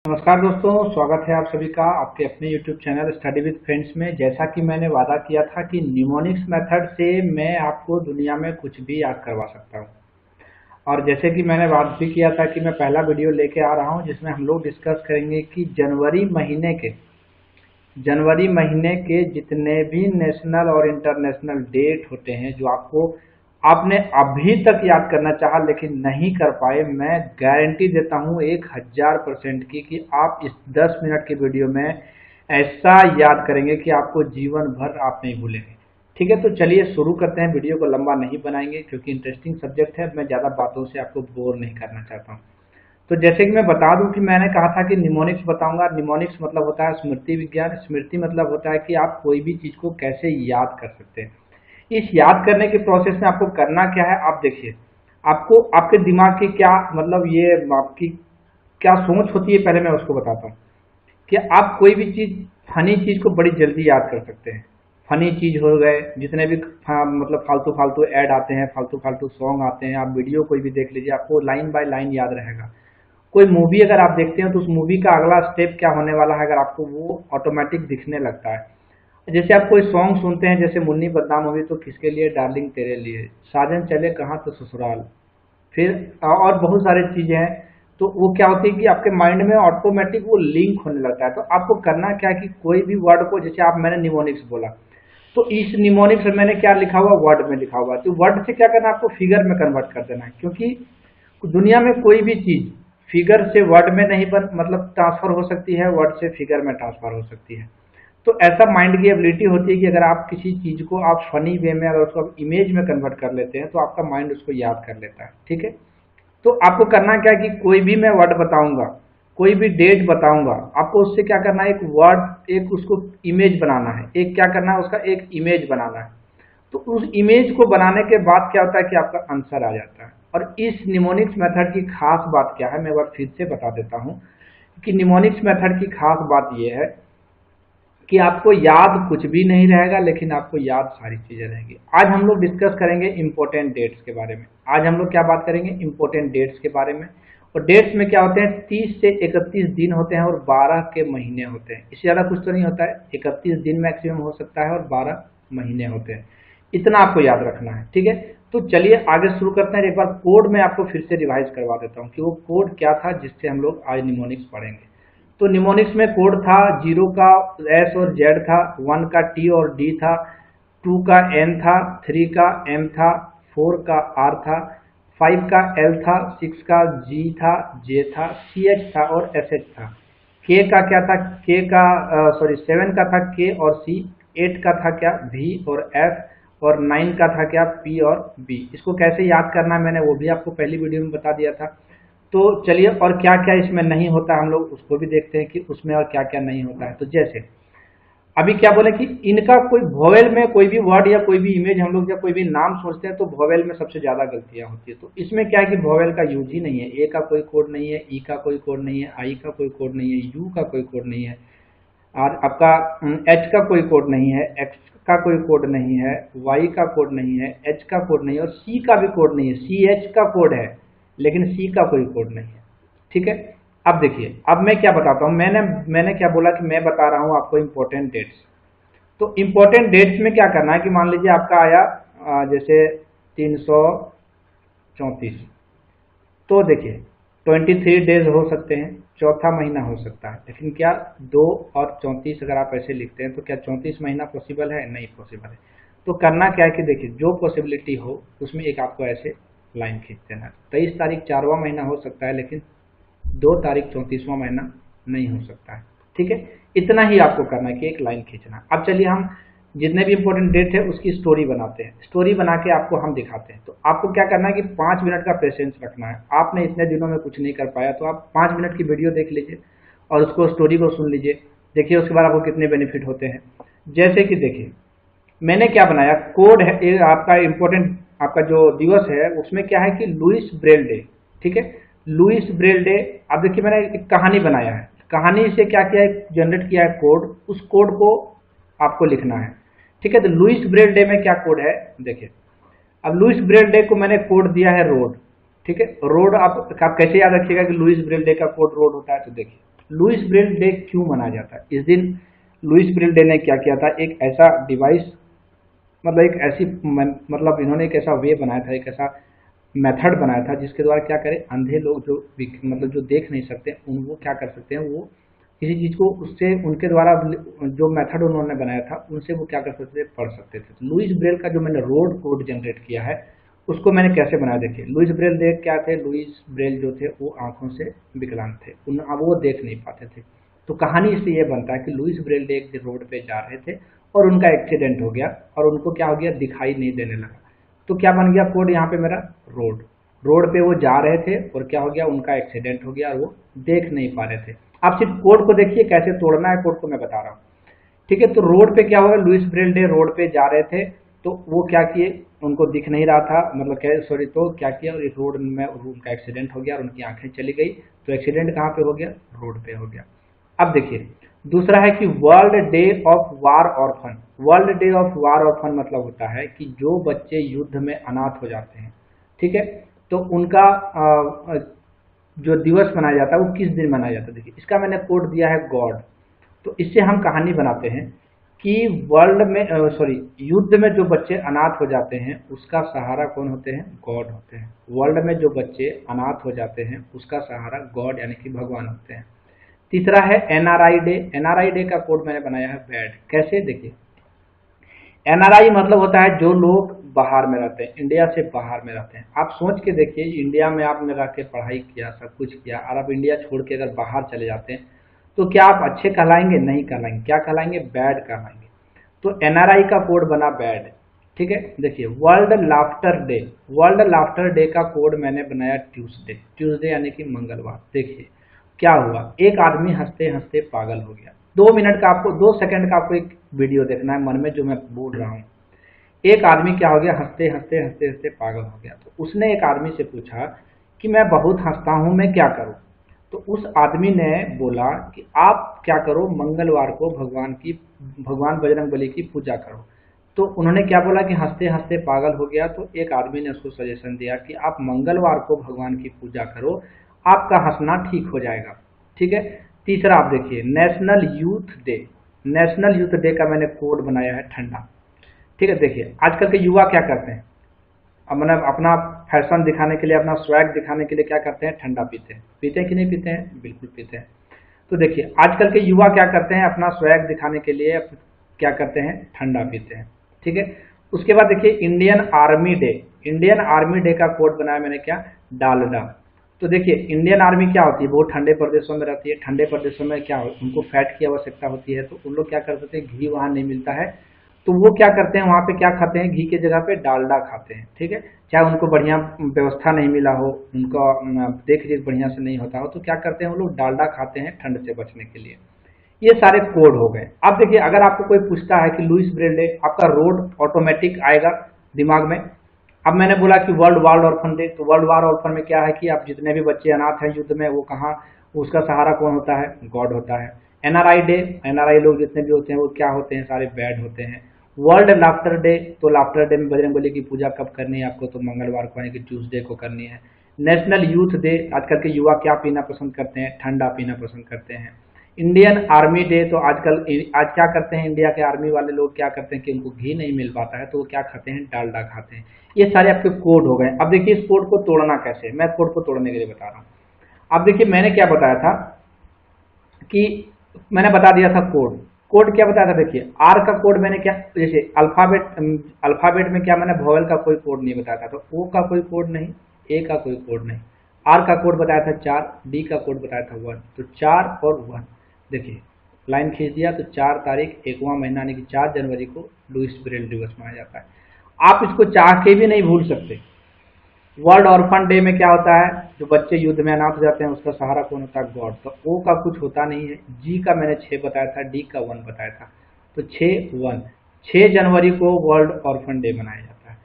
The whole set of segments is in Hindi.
नमस्कार दोस्तों, स्वागत है आप सभी का आपके अपने YouTube channel study with friends में। जैसा कि मैंने वादा किया था कि निमोनिक्स मेथड से मैं आपको दुनिया में कुछ भी याद करवा सकता हूं, और जैसे कि मैंने बात भी किया था कि मैं पहला वीडियो लेके आ रहा हूं जिसमें हम लोग डिस्कस करेंगे कि जनवरी महीने के जितने भी नेशनल और इंटरनेशनल डेट होते हैं जो आपने अभी तक याद करना चाहा लेकिन नहीं कर पाए, मैं गारंटी देता हूं 1000% की कि आप इस 10 मिनट के वीडियो में ऐसा याद करेंगे कि आपको जीवन भर आप नहीं भूलेंगे। ठीक है, तो चलिए शुरू करते हैं। वीडियो को लंबा नहीं बनाएंगे क्योंकि इंटरेस्टिंग सब्जेक्ट है, मैं ज़्यादा बातों से आपको बोर नहीं करना चाहता हूँ। तो जैसे कि मैं बता दूं कि मैंने कहा था कि निमोनिक्स बताऊंगा। निमोनिक्स मतलब होता है स्मृति विज्ञान। स्मृति मतलब होता है कि आप कोई भी चीज़ को कैसे याद कर सकते हैं। इस याद करने के प्रोसेस में आपको करना क्या है, आप देखिए। आपको आपके दिमाग की क्या मतलब ये आपकी क्या सोच होती है, पहले मैं उसको बताता हूँ कि आप कोई भी चीज़, फनी चीज़ को बड़ी जल्दी याद कर सकते हैं। फनी चीज़ हो गए जितने भी मतलब फालतू फालतू ऐड आते हैं, फालतू फालतू सॉन्ग आते हैं, आप वीडियो कोई भी देख लीजिए, आपको लाइन बाय लाइन याद रहेगा। कोई मूवी अगर आप देखते हैं तो उस मूवी का अगला स्टेप क्या होने वाला है, अगर आपको वो ऑटोमेटिक दिखने लगता है। जैसे आप कोई सॉन्ग सुनते हैं, जैसे मुन्नी बदनाम हुई तो किसके लिए, डार्लिंग तेरे लिए, साजन चले कहाँ तो ससुराल, फिर और बहुत सारी चीजें हैं। तो वो क्या होती है कि आपके माइंड में ऑटोमेटिक वो लिंक होने लगता है। तो आपको करना क्या है कि कोई भी वर्ड को, जैसे आप मैंने निमोनिक्स बोला, तो इस निमोनिक्स में मैंने क्या लिखा हुआ, वर्ड में लिखा हुआ है, तो वर्ड से क्या करना है, आपको फिगर में कन्वर्ट कर देना है। क्योंकि दुनिया में कोई भी चीज फिगर से वर्ड में नहीं बन मतलब ट्रांसफर हो सकती है, वर्ड से फिगर में ट्रांसफर हो सकती है। तो ऐसा माइंड की एबिलिटी होती है कि अगर आप किसी चीज को आप फनी वे में अगर उसको आप इमेज में कन्वर्ट कर लेते हैं तो आपका माइंड उसको याद कर लेता है। ठीक है, तो आपको करना क्या है कि कोई भी मैं वर्ड बताऊंगा, कोई भी डेट बताऊंगा, आपको उससे क्या करना है, एक वर्ड, एक उसको इमेज बनाना है, एक क्या करना है, उसका एक इमेज बनाना है। तो उस इमेज को बनाने के बाद क्या होता है कि आपका आंसर आ जाता है। और इस निमोनिक्स मेथड की खास बात क्या है, मैं एक बार फिर से बता देता हूं कि निमोनिक्स मेथड की खास बात यह है कि आपको याद कुछ भी नहीं रहेगा लेकिन आपको याद सारी चीजें रहेंगी। आज हम लोग डिस्कस करेंगे इंपॉर्टेंट डेट्स के बारे में। आज हम लोग क्या बात करेंगे, इंपॉर्टेंट डेट्स के बारे में। और डेट्स में क्या होते हैं, 30 से 31 दिन होते हैं और 12 के महीने होते हैं। इससे ज्यादा कुछ तो नहीं होता है, 31 दिन मैक्सिमम हो सकता है और 12 महीने होते हैं। इतना आपको याद रखना है। ठीक है, तो चलिए आगे शुरू करते हैं। एक बार कोड मैं आपको फिर से रिवाइज करवा देता हूँ कि वो कोड क्या था जिससे हम लोग आज निमोनिक्स पढ़ेंगे। तो निमोनिक्स में कोड था, 0 का एस और जेड था, 1 का टी और डी था, 2 का एन था, 3 का एम था, 4 का आर था, 5 का एल था, 6 का जी था, जे था, सी एच था और एस एच था। के का क्या था, के का 7 का था के और सी, 8 का था क्या वी और एफ, और 9 का था क्या पी और बी। इसको कैसे याद करना है मैंने वो भी आपको पहली वीडियो में बता दिया था। तो चलिए, और क्या क्या इसमें नहीं होता हम लोग उसको भी देखते हैं कि उसमें और क्या क्या नहीं होता है। तो जैसे अभी क्या बोले कि इनका कोई वोवेल में कोई भी वर्ड या कोई भी इमेज हम लोग या कोई भी नाम सोचते हैं तो वोवेल में सबसे ज्यादा गलतियां होती है। तो इसमें क्या है कि वोवेल का यूज ही नहीं है, ए का कोई कोड नहीं है, ई का कोई कोड नहीं है, आई का कोई कोड नहीं है, यू का कोई कोड नहीं है, और आपका एच का कोई कोड नहीं है, एक्स का कोई कोड नहीं है, वाई का कोड नहीं है, एच का कोड नहीं है और सी का भी कोड नहीं है। सी एच का कोड है लेकिन सी का कोई कोड नहीं है। ठीक है, अब देखिए, अब मैं क्या बताता हूं, मैंने क्या बोला कि मैं बता रहा हूं आपको इंपॉर्टेंट डेट्स। तो इंपॉर्टेंट डेट्स में क्या करना है कि मान लीजिए आपका आया जैसे 334, तो देखिए 23 डेज हो सकते हैं, चौथा महीना हो सकता है, लेकिन क्या 2 और 34 अगर आप ऐसे लिखते हैं तो क्या 34 महीना पॉसिबल है, नहीं पॉसिबल है। तो करना क्या है कि देखिए जो पॉसिबिलिटी हो उसमें एक आपको ऐसे लाइन खींच देना है। 23 तारीख 4वां महीना हो सकता है लेकिन 2 तारीख 34वां महीना नहीं हो सकता है। ठीक है, इतना ही आपको करना है कि एक लाइन खींचना। अब चलिए हम जितने भी इंपॉर्टेंट डेट है उसकी स्टोरी बनाते हैं। स्टोरी बना के आपको हम दिखाते हैं। तो आपको क्या करना है कि 5 मिनट का पेशेंस रखना है। आपने इतने दिनों में कुछ नहीं कर पाया तो आप 5 मिनट की वीडियो देख लीजिए और उसको स्टोरी को सुन लीजिए। देखिए उसके बाद आपको कितने बेनिफिट होते हैं। जैसे कि देखिए मैंने क्या बनाया, कोड है आपका इम्पोर्टेंट, आपका जो दिवस है उसमें क्या है कि लुइस ब्रेल डे। ठीक है, लुइस ब्रेल डे। अब देखिए मैंने एक कहानी बनाया है, कहानी से क्या किया है, जनरेट किया है कोड, उस कोड को आपको लिखना है। ठीक है, तो लुइस ब्रेल डे में क्या कोड है देखिए। अब लुइस ब्रेल डे को मैंने कोड दिया है रोड। ठीक है, रोड आप कैसे याद रखिएगा कि लुइस ब्रेल डे का कोड रोड होता है, तो देखिए लुइस ब्रेल डे क्यों मनाया जाता है? इस दिन लुइस ब्रेल डे ने क्या किया था, एक ऐसा डिवाइस, मतलब एक ऐसी मतलब इन्होंने एक ऐसा वे बनाया था, एक ऐसा मेथड बनाया था जिसके द्वारा क्या करें, अंधे लोग जो मतलब जो देख नहीं सकते उन वो क्या कर सकते हैं, वो किसी चीज को उससे उनके द्वारा जो मेथड उन्होंने बनाया था उनसे वो क्या कर सकते थे, पढ़ सकते थे। तो लुइस ब्रेल का जो मैंने रोड कोड जनरेट किया है उसको मैंने कैसे बनाया देखिए। लुइस ब्रेल डे क्या थे, लुइस ब्रेल जो थे वो आंखों से विकलांग थे, अब वो देख नहीं पाते थे। तो कहानी इससे ये बनता है कि लुइस ब्रेल डे एक दिन रोड पे जा रहे थे और उनका एक्सीडेंट हो गया और उनको क्या हो गया, दिखाई नहीं देने लगा। तो क्या बन गया कोड यहाँ पे मेरा, रोड। रोड पे वो जा रहे थे और क्या हो गया, उनका एक्सीडेंट हो गया और वो देख नहीं पा रहे थे। आप सिर्फ कोड को देखिए, कैसे तोड़ना है कोड को मैं बता रहा हूँ, ठीक है। तो रोड पे क्या होगा, लुइस ब्रेल डे रोड पे जा रहे थे, तो वो क्या किए, उनको दिख नहीं रहा था, मतलब क्या सॉरी, तो क्या किया, इस रोड में उनका एक्सीडेंट हो गया और उनकी आंखें चली गई। तो एक्सीडेंट कहाँ पे हो गया, रोड पे हो गया। अब देखिए दूसरा है कि world day of war orphan. World day of war orphan मतलब होता है कि जो बच्चे युद्ध में अनाथ हो जाते हैं, ठीक है, तो उनका जो दिवस मनाया जाता है वो किस दिन मनाया जाता है। देखिए इसका मैंने कोड दिया है गॉड। तो इससे हम कहानी बनाते हैं कि वर्ल्ड में युद्ध में जो बच्चे अनाथ हो जाते हैं उसका सहारा कौन होते हैं, गॉड होते हैं। वर्ल्ड में जो बच्चे अनाथ हो जाते हैं उसका सहारा गॉड यानी कि भगवान होते हैं। तीसरा है एनआरआई डे। एनआरआई डे का कोड मैंने बनाया है बैड। कैसे, देखिए एनआरआई मतलब होता है जो लोग बाहर में रहते हैं, इंडिया से बाहर में रहते हैं। आप सोच के देखिए, इंडिया में आपने रह के पढ़ाई किया, सब कुछ किया, और आप इंडिया छोड़ के अगर बाहर चले जाते हैं तो क्या आप अच्छे कहलाएंगे, नहीं कहलाएंगे, क्या कहलाएंगे, बैड कहलाएंगे। तो एनआरआई का कोड बना बैड, ठीक है। देखिए world laughter day. World laughter day का कोड मैंने बनाया ट्यूसडे। ट्यूसडे यानी कि मंगलवार। देखिए क्या हुआ, एक आदमी हंसते हंसते पागल हो गया। 2 मिनट का आपको, 2 सेकंड का आपको एक वीडियो देखना है मन में जो मैं बोल रहा हूँ। एक आदमी क्या हो गया, हंसते हंसते हंसते हंसते पागल हो गया। तो उसने एक आदमी से पूछा कि मैं बहुत हंसता हूं, मैं क्या करूं। तो उस आदमी ने बोला कि आप क्या करो, मंगलवार को भगवान बजरंगबली की पूजा करो। तो उन्होंने क्या बोला कि हंसते हंसते पागल हो गया। तो एक आदमी ने उसको सजेशन दिया कि आप मंगलवार को भगवान की पूजा करो, आपका हंसना ठीक हो जाएगा, ठीक है। तीसरा आप देखिए national youth day. National youth day का मैंने कोड बनाया है ठंडा, ठीक है। देखिए आजकल के युवा क्या करते हैं, अब मतलब अपना फैशन दिखाने के लिए, अपना स्वैग दिखाने के लिए क्या करते हैं, ठंडा पीते हैं। पीते हैं कि नहीं पीते हैं, बिल्कुल पीते हैं। तो देखिए आजकल के युवा क्या करते हैं, अपना स्वैग दिखाने के लिए क्या करते हैं, ठंडा पीते हैं, ठीक है। उसके बाद देखिए Indian army day. Indian army day का कोड बनाया मैंने क्या, डालडा। तो देखिए इंडियन आर्मी क्या होती है, वो ठंडे प्रदेशों में रहती है। ठंडे प्रदेशों में क्या हो, उनको फैट की आवश्यकता होती है, तो उन लोग क्या करते हैं, घी वहां नहीं मिलता है, तो वो क्या करते हैं, वहां पे क्या खाते हैं, घी की जगह पे डालडा खाते हैं, ठीक है। चाहे उनको बढ़िया व्यवस्था नहीं मिला हो, उनका देख रेख बढ़िया से नहीं होता हो, तो क्या करते हैं वो लोग, डालडा खाते हैं ठंड से बचने के लिए। ये सारे कोड हो गए। अब देखिए अगर आपको कोई पूछता है कि लुइस ब्रेल डे, आपका रोड ऑटोमेटिक आएगा दिमाग में। अब मैंने बोला कि वर्ल्ड वार ऑर्फन डे, तो वर्ल्ड वार ऑर्फन में क्या है कि आप जितने भी बच्चे अनाथ हैं युद्ध में, वो कहाँ, उसका सहारा कौन होता है, गॉड होता है। एनआरआई डे, एनआरआई लोग जितने भी होते हैं वो क्या होते हैं, सारे बैड होते हैं। वर्ल्ड लाफ्टर डे, तो लाफ्टर डे में बजरंगबली की पूजा कब करनी है आपको, तो मंगलवार को यानी कि ट्यूसडे को करनी है। नेशनल यूथ डे, आजकल के युवा क्या पीना पसंद करते हैं, ठंडा पीना पसंद करते हैं। इंडियन आर्मी डे, तो आज क्या करते हैं, इंडिया के आर्मी वाले लोग क्या करते हैं कि उनको घी नहीं मिल पाता है, तो वो क्या खाते हैं, डालडा खाते हैं। ये सारे आपके कोड हो गए। अब देखिए इस कोड को तोड़ना कैसे, मैं कोड को तोड़ने के लिए बता रहा हूँ। अब देखिए मैंने क्या बताया था कि मैंने बता दिया था कोड क्या बताया था। देखिए आर का कोड मैंने क्या, जैसे अल्फाबेट में क्या मैंने वोवेल का कोई कोड नहीं बताया था, तो ओ का कोई कोड नहीं, ए का कोई कोड नहीं। आर का कोड बताया था 4, डी का कोड बताया था 1, तो 4 और 1। देखिए लाइन खींच दिया, तो 4 तारीख 1वां महीना यानी कि 4 जनवरी को लुइस ब्रेल दिवस मनाया जाता है। आप इसको चाह के भी नहीं भूल सकते। वर्ल्ड ऑर्फन डे में क्या होता है, जो बच्चे युद्ध में अनाथ हो जाते हैं उसका सहारा कौन होता है, गॉड। तो ओ का कुछ होता नहीं है, जी का मैंने 6 बताया था, डी का 1 बताया था, तो 6 जनवरी को वर्ल्ड ऑर्फन डे मनाया जाता है।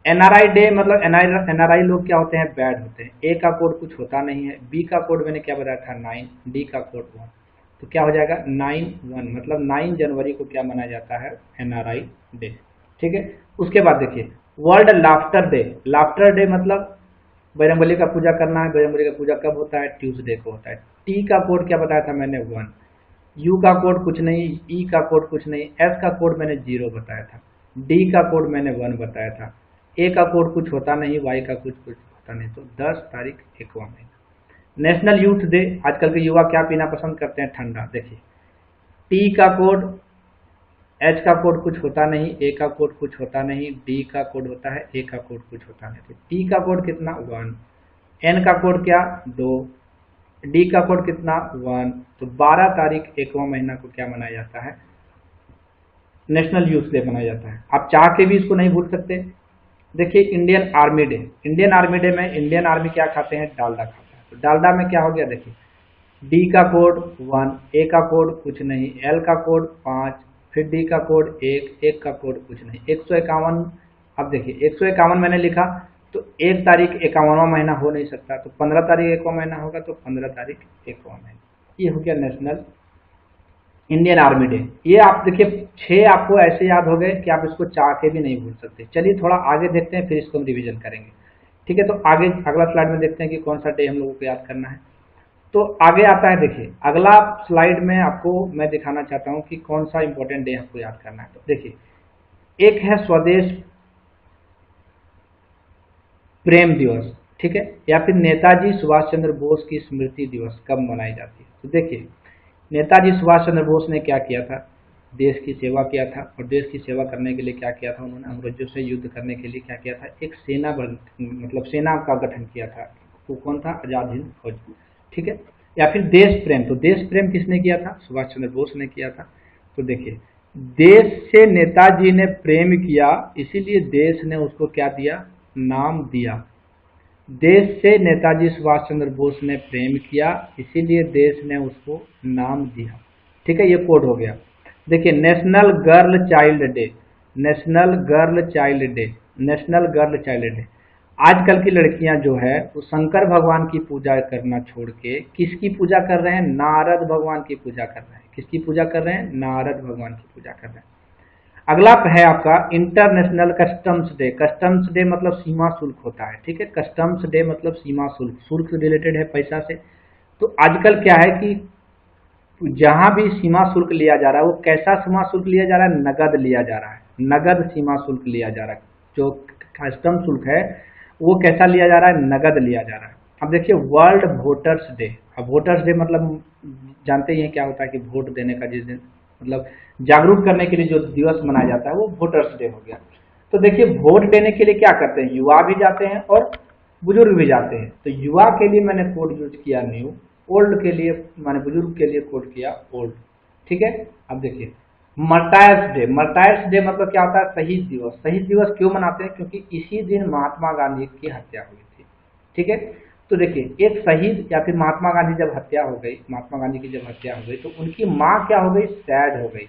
एनआरआई डे मतलब एनआरआई लोग क्या होते हैं, बैड होते हैं। ए का कोड कुछ होता नहीं है, बी का कोड मैंने क्या बताया था 9, डी का कोड 1, तो क्या हो जाएगा 9/1, मतलब 9 जनवरी को क्या मनाया जाता है, एनआरआई डे, ठीक है। उसके बाद देखिए world laughter day. Laughter day मतलब बजरंगबली का पूजा करना है। बजरंगबली का पूजा कब होता है, ट्यूसडे को होता है। टी का कोड क्या बताया था मैंने 1, यू का कोड कुछ नहीं, ई का कोड कुछ नहीं, एस का कोड मैंने 0 बताया था, डी का कोड मैंने 1 बताया था, ए का कोड कुछ होता नहीं, वाई का कुछ होता नहीं। तो 10 तारीख 1वां महीना। नेशनल यूथ डे, आजकल के युवा क्या पीना पसंद करते हैं? ठंडा। देखिए टी का कोड, एच का कोड कुछ होता नहीं, ए का कोड कुछ होता नहीं, डी का कोड होता है, ए का कोड कुछ होता नहीं। तो टी का कोड कितना? 1। एन का कोड क्या? 2। डी का कोड कितना? 1। तो 12 तारीख 1वां महीना को क्या मनाया जाता है? नेशनल यूथ डे मनाया जाता है। आप चाह के भी इसको नहीं भूल सकते। देखिए Indian army day, Indian army day में इंडियन आर्मी क्या खाते हैं? डालडा खाता है। तो डालडा में क्या हो गया? देखिए डी का कोड 1, ए का कोड कुछ नहीं, एल का कोड 5, फिर डी का कोड 1, एक का कोड कुछ नहीं, 151। अब देखिए 151 मैंने लिखा तो 1 तारीख 51वां महीना हो नहीं सकता, तो 15 तारीख 1वां महीना होगा, तो 15 तारीख 1वां महीना। ये हो गया नेशनल इंडियन आर्मी डे। ये आप देखिए 6 आपको ऐसे याद हो गए कि आप इसको चाह के भी नहीं भूल सकते। चलिए थोड़ा आगे देखते हैं, फिर इसको हम रिवीजन करेंगे। ठीक है, तो आगे अगला स्लाइड में देखते हैं कि कौन सा डे हम लोगों को याद करना है। तो आगे आता है, देखिए अगला स्लाइड में आपको मैं दिखाना चाहता हूं कि कौन सा इंपॉर्टेंट डे आपको याद करना है। तो देखिए एक है स्वदेश प्रेम दिवस, ठीक है, या फिर नेताजी सुभाष चंद्र बोस की स्मृति दिवस कब मनाई जाती है? तो देखिए नेताजी सुभाष चंद्र बोस ने क्या किया था? देश की सेवा किया था, और देश की सेवा करने के लिए क्या किया था? उन्होंने अंग्रेजों से युद्ध करने के लिए क्या किया था? एक सेना मतलब सेना का गठन किया था। वो कौन था? आजाद हिंद फौज, ठीक है। या फिर देश प्रेम, तो देश प्रेम किसने किया था? सुभाष चंद्र बोस ने किया था। तो देखिए देश से नेताजी ने प्रेम किया, इसीलिए देश ने उसको क्या दिया? नाम दिया। देश से नेताजी सुभाष चंद्र बोस ने प्रेम किया, इसीलिए देश ने उसको नाम दिया। ठीक है, ये कोड हो गया। देखिए national girl child day, national girl child day, national girl child day. आजकल की लड़कियां जो है वो शंकर भगवान की पूजा करना छोड़ के किसकी पूजा कर रहे हैं? नारद भगवान की पूजा कर रहे हैं। किसकी पूजा कर रहे हैं? नारद भगवान की पूजा कर रहे हैं। अगला है आपका international customs day. Customs day मतलब सीमा शुल्क होता है, ठीक है। कस्टम्स डे मतलब सीमा शुल्क, शुल्क से रिलेटेड है, पैसा से। तो आजकल क्या है कि जहां भी सीमा शुल्क लिया जा रहा है वो कैसा सीमा शुल्क लिया जा रहा है? नगद लिया जा रहा है, नगद सीमा शुल्क लिया जा रहा है। जो कस्टम शुल्क है वो कैसा लिया जा रहा है? नगद लिया जा रहा है। अब देखिए वर्ल्ड वोटर्स डे। अब वोटर्स डे मतलब जानते ही हैं क्या होता है कि वोट देने का जिस दिन मतलब जागरूक करने के लिए जो दिवस मनाया जाता है वो वोटर्स डे हो गया। तो देखिए वोट देने के लिए क्या करते हैं? युवा भी जाते हैं और बुजुर्ग भी जाते हैं। तो युवा के लिए मैंने कोड यूज किया न्यू, ओल्ड के लिए मैंने बुजुर्ग के लिए कोड किया ओल्ड, ठीक है। अब देखिए मर्टायर्स डे। मर्टायर्स डे मतलब क्या होता है? शहीद दिवस। शहीद दिवस क्यों मनाते हैं? क्योंकि इसी दिन महात्मा गांधी की हत्या हुई थी, ठीक है। तो देखिए एक शहीद या फिर महात्मा गांधी जब हत्या हो गई, महात्मा गांधी की जब हत्या हो गई तो उनकी माँ क्या हो गई? सैड हो गई।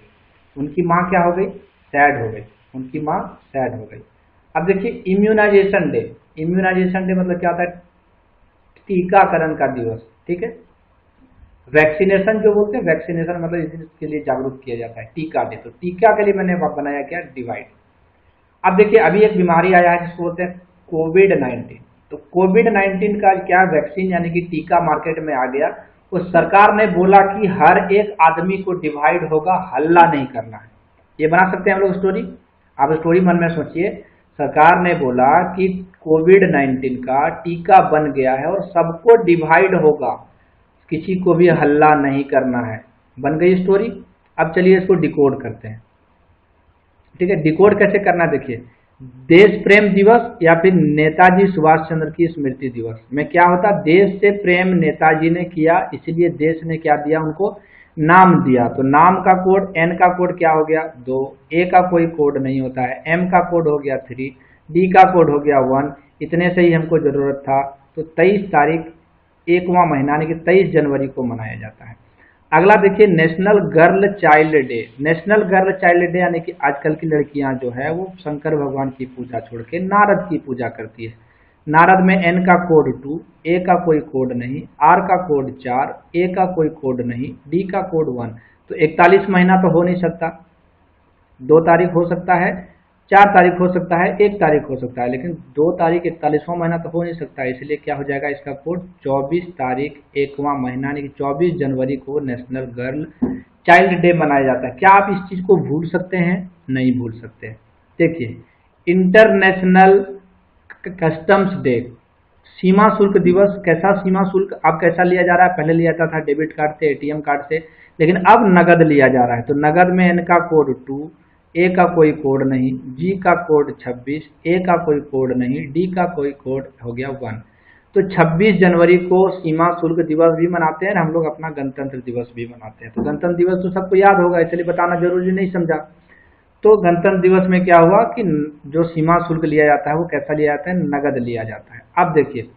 उनकी माँ क्या हो गई? सैड हो गई। उनकी माँ सैड हो गई। अब देखिए इम्यूनाइजेशन डे। इम्यूनाइजेशन डे मतलब क्या होता है? टीकाकरण का दिवस, ठीक है। वैक्सीनेशन जो बोलते हैं, वैक्सीनेशन मतलब इसके लिए जागरूक किया जाता है। टीका डे, तो टीका के लिए मैंने बनाया क्या? डिवाइड। अब देखिए अभी एक बीमारी आया है जिसको बोलते हैं कोविड-19। तो कोविड-19 का क्या वैक्सीन यानी कि टीका मार्केट में आ गया। तो सरकार ने बोला कि हर एक आदमी को डिवाइड होगा, हल्ला नहीं करना है। ये बना सकते हैं हम लोग स्टोरी। आप स्टोरी मन में सोचिए, सरकार ने बोला कि कोविड-19 का टीका बन गया है और सबको डिवाइड होगा, किसी को भी हल्ला नहीं करना है। बन गई स्टोरी। अब चलिए इसको डिकोड करते हैं, ठीक है। डिकोड कैसे करना? देखिए देश प्रेम दिवस या फिर नेताजी सुभाष चंद्र की स्मृति दिवस में क्या होता? देश से प्रेम नेताजी ने किया, इसलिए देश ने क्या दिया? उनको नाम दिया। तो नाम का कोड, एन का कोड क्या हो गया? 2, ए का कोई कोड नहीं होता है, एम का कोड हो गया 3, डी का कोड हो गया 1। इतने से ही हमको जरूरत था। तो 23 तारीख 1वां महीना यानी कि 23 जनवरी को मनाया जाता है। अगला देखिए national girl child day. National girl child day यानी कि आजकल की लड़कियां जो है वो शंकर भगवान की पूजा छोड़ के नारद की पूजा करती है। नारद में एन का कोड 2, ए का कोई कोड नहीं, आर का कोड 4, ए का कोई कोड नहीं, डी का कोड 1। तो 41 महीना तो हो नहीं सकता, 2 तारीख हो सकता है, 4 तारीख हो सकता है, 1 तारीख हो सकता है, लेकिन 2 तारीख 41वां महीना तो हो नहीं सकता है। इसलिए क्या हो जाएगा इसका कोड 24 तारीख 1वां महीना यानी कि 24 जनवरी को नेशनल गर्ल चाइल्ड डे मनाया जाता है। क्या आप इस चीज को भूल सकते हैं? नहीं भूल सकते। देखिए, इंटरनेशनल कस्टम्स डे, सीमा शुल्क दिवस। कैसा सीमा शुल्क अब कैसा लिया जा रहा है? पहले लिया जाता था डेबिट कार्ड से, एटीएम कार्ड से, लेकिन अब नगद लिया जा रहा है। तो नगद में एन का कोड 2, ए का कोई कोड नहीं, जी का कोड 26, ए का कोई कोड नहीं, डी का कोई कोड हो गया 1। तो 26 जनवरी को सीमा शुल्क दिवस भी मनाते हैं, हम लोग अपना गणतंत्र दिवस भी मनाते हैं। तो गणतंत्र दिवस तो सबको याद होगा, इसलिए बताना जरूरी नहीं समझा। तो गणतंत्र दिवस में क्या हुआ कि जो सीमा शुल्क लिया जाता है वो कैसा लिया जाता है? नगद लिया जाता है। अब देखिए,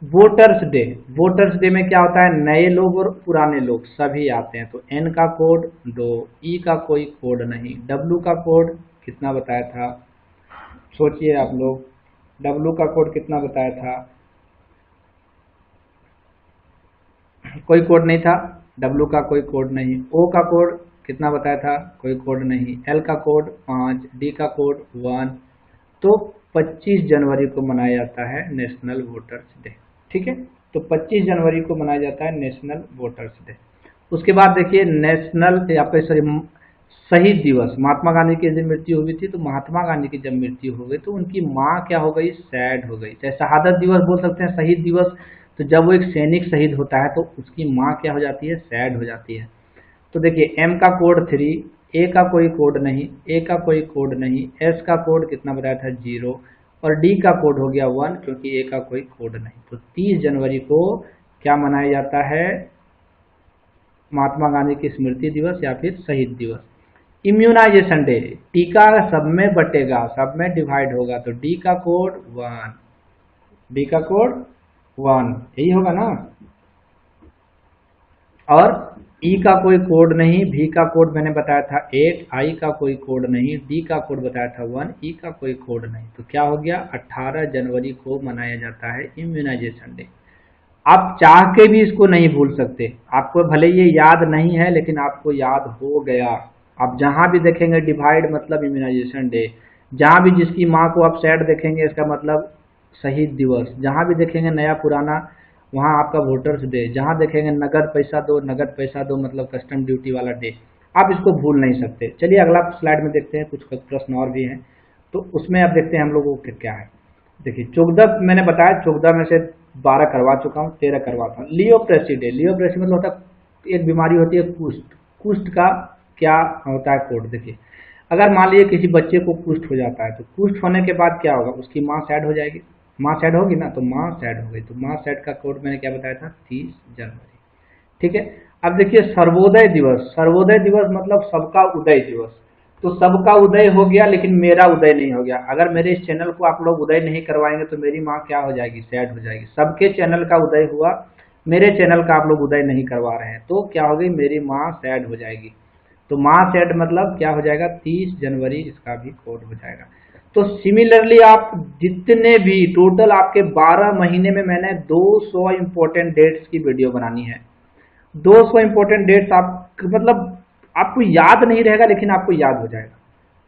वोटर्स डे। वोटर्स डे में क्या होता है? नए लोग और पुराने लोग सभी आते हैं। तो एन का कोड 2, ई का कोई कोड नहीं, डब्ल्यू का कोड कितना बताया था? सोचिए आप लोग, डब्ल्यू का कोड कितना बताया था? कोई कोड नहीं था, डब्ल्यू का कोई कोड नहीं। ओ का कोड कितना बताया था? कोई कोड नहीं। एल का कोड 5, डी का कोड 1। तो 25 जनवरी को मनाया जाता है नेशनल वोटर्स डे। ठीक है, तो 25 जनवरी को मनाया जाता है नेशनल वोटर्स डे। उसके बाद देखिए नेशनल शहीद दिवस। महात्मा गांधी की जब मृत्यु हुई थी, तो महात्मा गांधी की जब मृत्यु हो गई तो उनकी माँ क्या हो गई? सैड हो गई। चाहे शहादत दिवस बोल सकते हैं, शहीद दिवस। तो जब वो एक सैनिक शहीद होता है तो उसकी माँ क्या हो जाती है? सैड हो जाती है। तो देखिए, एम का कोड 3, ए का कोई कोड नहीं, ए का कोई कोड नहीं, एस का कोड कितना बताया था? 0, और डी का कोड हो गया 1, क्योंकि ए का कोई कोड नहीं। तो 30 जनवरी को क्या मनाया जाता है? महात्मा गांधी की स्मृति दिवस या फिर शहीद दिवस। इम्यूनाइजेशन डे, टीका सब में बटेगा, सब में डिवाइड होगा। तो डी का कोड 1, डी का कोड 1, यही होगा ना। और ई का कोई कोड नहीं, भी का कोड मैंने बताया था 8, आई का कोई कोड नहीं, डी का कोड बताया था 1, ई का कोई कोड नहीं। तो क्या हो गया? 18 जनवरी को मनाया जाता है इम्यूनाइजेशन डे। आप चाह के भी इसको नहीं भूल सकते। आपको भले ये याद नहीं है, लेकिन आपको याद हो गया। आप जहां भी देखेंगे डिवाइड मतलब इम्यूनाइजेशन डे, जहां भी जिसकी माँ को आप सैड देखेंगे इसका मतलब शहीद दिवस, जहां भी देखेंगे नया पुराना वहां आपका वोटर्स डे, जहां देखेंगे नगद पैसा दो, नगद पैसा दो मतलब कस्टम ड्यूटी वाला डे। आप इसको भूल नहीं सकते। चलिए अगला स्लाइड में देखते हैं, कुछ प्रश्न और भी हैं। तो उसमें अब देखते हैं हम लोगों को क्या है। देखिए 14 मैंने बताया, 14 में से 12 करवा चुका हूँ, 13 करवाता हूँ। लियोप्रेसी डे। लियोप्रेसी मतलब होता है एक बीमारी होती है कुष्ठ। कुष्ठ का क्या होता है कोड? देखिए, अगर मान लीजिए किसी बच्चे को कुष्ठ हो जाता है, तो कुष्ठ होने के बाद क्या होगा? उसकी माँ सैड हो जाएगी। माँ सैड होगी ना, तो माँ सैड हो गई। तो माँ सैड का कोड मैंने क्या बताया था? 30 जनवरी। ठीक है, अब देखिए सर्वोदय दिवस। सर्वोदय दिवस मतलब सबका उदय दिवस। तो सबका उदय हो गया, लेकिन मेरा उदय नहीं हो गया। अगर मेरे इस चैनल को आप लोग उदय नहीं करवाएंगे तो मेरी माँ क्या हो जाएगी? सैड हो जाएगी। सबके चैनल का उदय हुआ, मेरे चैनल का आप लोग उदय नहीं करवा रहे हैं, तो क्या हो गई? मेरी माँ सैड हो जाएगी। तो माँ सैड मतलब क्या हो जाएगा? 30 जनवरी इसका भी कोड हो जाएगा। तो सिमिलरली आप जितने भी टोटल आपके 12 महीने में मैंने 200 इंपॉर्टेंट डेट्स की वीडियो बनानी है। 200 इंपॉर्टेंट डेट्स आप मतलब आपको याद नहीं रहेगा, लेकिन आपको याद हो जाएगा।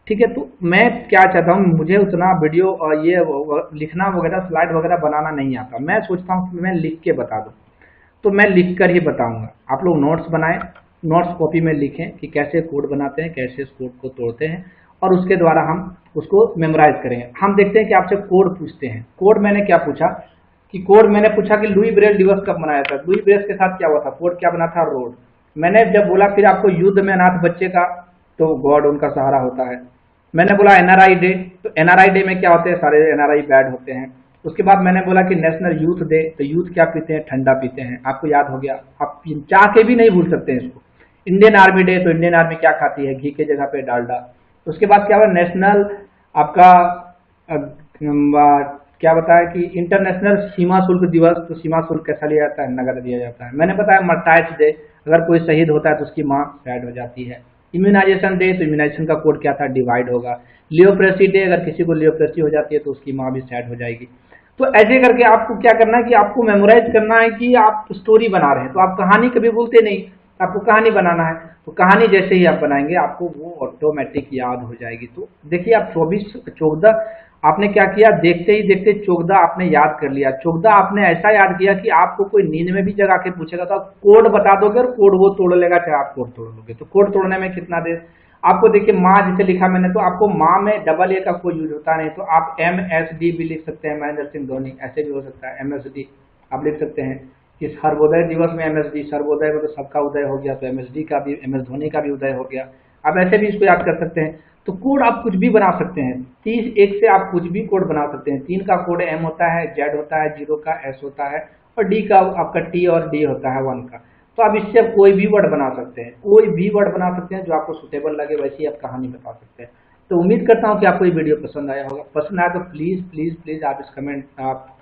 ठीक है, तो मैं क्या चाहता हूँ, मुझे उतना वीडियो और ये लिखना वगैरह स्लाइड वगैरह बनाना नहीं आता। मैं सोचता हूँ कि मैं लिख के बता दूँ, तो मैं लिख कर ही बताऊंगा। आप लोग नोट्स बनाएं, नोट्स कॉपी में लिखें कि कैसे कोड बनाते हैं, कैसे इस कोड को तोड़ते हैं, और उसके द्वारा हम उसको मेमोराइज करेंगे। हम देखते हैं कि आपसे कोड पूछते हैं। कोड मैंने क्या पूछा कि कोड मैंने पूछा कि लुई ब्रेल दिवस कब मनाया था। लुई ब्रेल के साथ क्या हुआ था? कोड क्या बना था? रोड। मैंने जब बोला फिर आपको युद्ध में अनाथ बच्चे का, तो गॉड उनका सहारा होता है। मैंने बोला एनआरआई डे, तो एनआरआई डे में क्या होते हैं? सारे एनआरआई बैड होते हैं। उसके बाद मैंने बोला कि नेशनल यूथ डे, तो यूथ क्या पीते हैं? ठंडा पीते हैं। आपको याद हो गया, आप चाह के भी नहीं भूल सकते हैं इसको। इंडियन आर्मी डे, तो इंडियन आर्मी क्या खाती है? घी के जगह पे डालडा। उसके बाद क्या हुआ? नेशनल आपका क्या बताया कि इंटरनेशनल सीमा शुल्क दिवस। तो सीमा शुल्क कैसा लिया जाता है? नगद दिया जाता है। मैंने बताया मर्टाइज डे, अगर कोई शहीद होता है तो उसकी माँ सैड हो जाती है। इम्यूनाइजेशन डे, तो इम्यूनाइजेशन का कोड क्या था? डिवाइड होगा। लियोप्रेसी डे, अगर किसी को लियोप्रेसी हो जाती है तो उसकी माँ भी सैड हो जाएगी। तो ऐसे करके आपको क्या करना है कि आपको मेमोराइज करना है कि आप स्टोरी बना रहे हैं, तो आप कहानी कभी भूलते नहीं। आपको कहानी बनाना है, तो कहानी जैसे ही आप बनाएंगे आपको वो ऑटोमेटिक याद हो जाएगी। तो देखिए आप 14 आपने क्या किया, देखते ही देखते 14 आपने याद कर लिया। 14 आपने ऐसा याद किया कि आपको कोई नींद में भी जगा के पूछेगा तो आप कोड बता दोगे और कोड वो तोड़ लेगा, चाहे आप कोड तोड़ लोगे। तो कोड तोड़ने में कितना देर आपको, देखिए माँ जिसे लिखा मैंने, तो आपको माँ में डबल ए का कोई यूज होता नहीं, तो आप MSD भी लिख सकते हैं, महेंद्र सिंह धोनी, ऐसे भी हो सकता है MSD आप लिख सकते हैं। कि सर्वोदय दिवस में MSD, सर्वोदय में तो सबका उदय हो गया, तो MSD का भी, MS धोनी का भी उदय हो गया। आप ऐसे भी इसको याद कर सकते हैं। तो कोड आप कुछ भी बना सकते हैं, 31 से आप कुछ भी कोड बना सकते हैं। 3 का कोड M होता है, Z होता है, 0 का S होता है, और D का आपका T और D होता है 1 का। तो आप इससे कोई भी वर्ड बना सकते हैं, कोई भी वर्ड बना सकते हैं जो आपको सुटेबल लगे, वैसी आप कहानी बता सकते हैं। तो उम्मीद करता हूँ कि आपको ये वीडियो पसंद आया होगा। पसंद आया तो प्लीज प्लीज प्लीज आप इस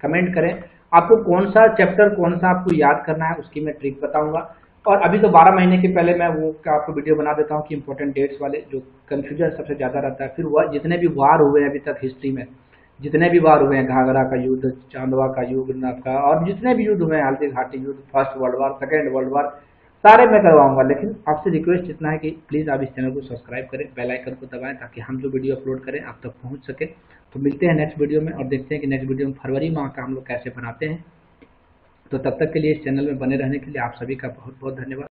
कमेंट करें, आपको कौन सा चैप्टर, कौन सा आपको याद करना है, उसकी मैं ट्रिक बताऊंगा। और अभी तो 12 महीने के पहले मैं वो आपको वीडियो बना देता हूँ कि इंपॉर्टेंट डेट्स वाले, जो कंफ्यूजन सबसे ज्यादा रहता है। फिर वह जितने भी वार हुए हैं अभी तक हिस्ट्री में, जितने भी वार हुए हैं, घाघरा का युद्ध, चांदवा का युद्ध का, और जितने भी युद्ध हुए हैं, हल्दी घाटी युद्ध, first world war, second world war, सारे मैं करवाऊंगा। लेकिन आपसे रिक्वेस्ट इतना है कि प्लीज आप इस चैनल को सब्सक्राइब करें, बेल आइकन को दबाएं, ताकि हम जो वीडियो अपलोड करें आप तक पहुंच सके। तो मिलते हैं नेक्स्ट वीडियो में, और देखते हैं कि नेक्स्ट वीडियो में फरवरी माह का हम लोग कैसे बनाते हैं। तो तब तक के लिए इस चैनल में बने रहने के लिए आप सभी का बहुत बहुत धन्यवाद।